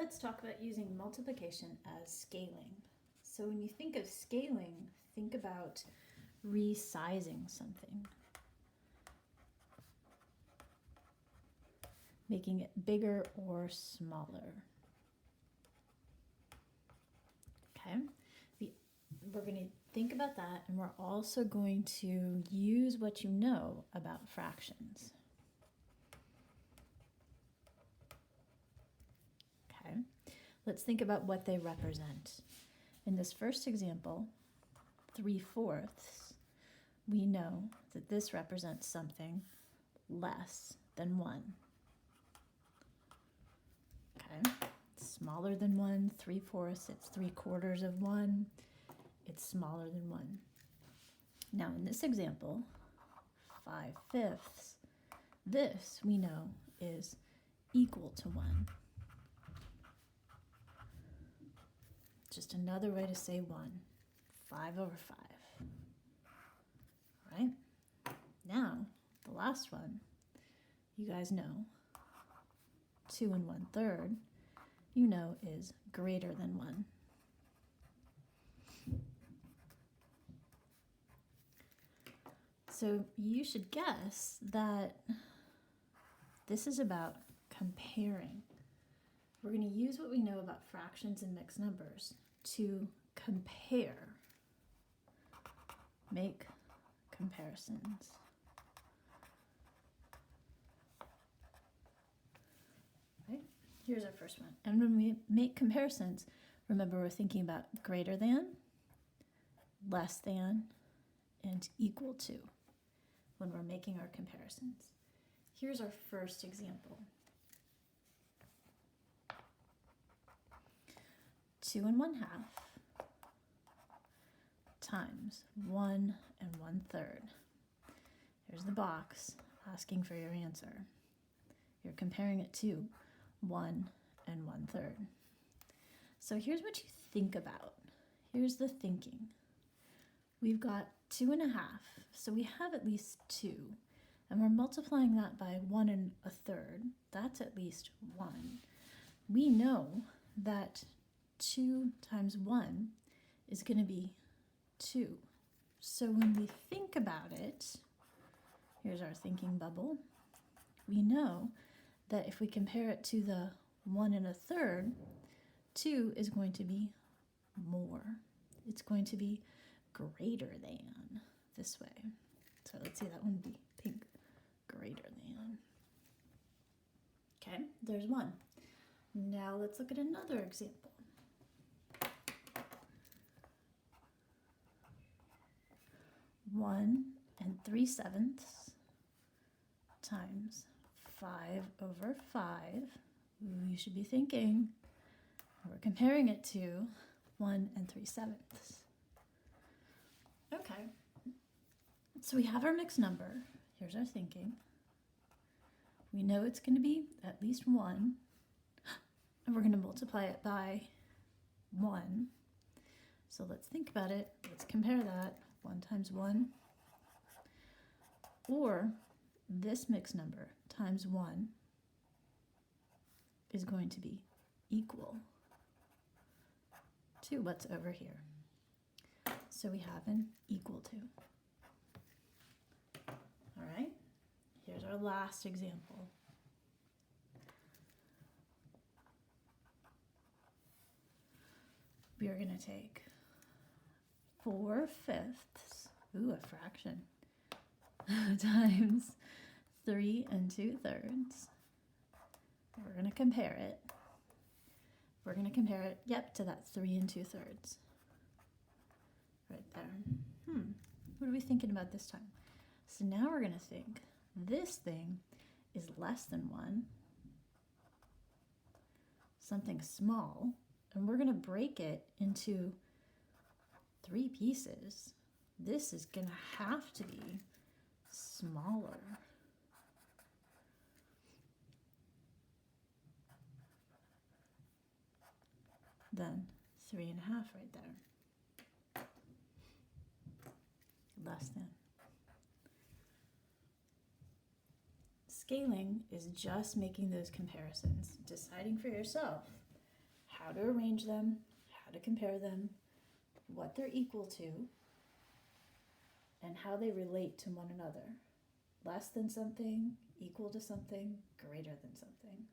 let's talk about using multiplication as scaling. So when you think of scaling, think about resizing something, making it bigger or smaller. Okay, we're going to think about that, and we're also going to use what you know about fractions. Okay, let's think about what they represent. In this first example, 3/4, we know that this represents something less than 1. Okay, smaller than 1, 3/4, it's 3/4 of 1, it's smaller than 1. Now in this example, 5/5, this we know is equal to 1. Just another way to say 1, 5/5. Right? Now, the last one, you guys know, 2 1/3, you know is greater than 1. So you should guess that this is about comparing. We're going to use what we know about fractions and mixed numbers to compare, make comparisons. Right? Here's our first one. And when we make comparisons, remember we're thinking about greater than, less than, and equal to when we're making our comparisons. Here's our first example. 2 1/2 times 1 1/3. There's the box asking for your answer. You're comparing it to 1 1/3. So here's what you think about. Here's the thinking. We've got 2 1/2, so we have at least 2. And we're multiplying that by 1 1/3. That's at least 1. We know that 2 times 1 is going to be 2. So when we think about it, here's our thinking bubble. We know that if we compare it to the 1 1/3, 2 is going to be more. It's going to be greater than this way. So let's see, that one be pink, greater than. Okay, there's one. Now let's look at another example. 1 3/7 times 5/5. You should be thinking, we're comparing it to 1 3/7. Okay, so we have our mixed number. Here's our thinking. We know it's going to be at least 1, and we're going to multiply it by 1. So let's think about it. Let's compare that. 1 times 1, or this mixed number times 1 is going to be equal to what's over here. So we have an equal to. All right, here's our last example. We are going to take 4/5, ooh, a fraction, times 3 2/3. We're going to compare it. We're going to compare it, yep, to that 3 2/3. Right there. What are we thinking about this time? So now we're going to think this thing is less than 1, something small, and we're going to break it into 3 pieces. This is going to have to be smaller. Than 3 1/2 right there. Less than. Scaling is just making those comparisons, deciding for yourself how to arrange them, how to compare them, what they're equal to, and how they relate to one another. Less than something, equal to something, greater than something.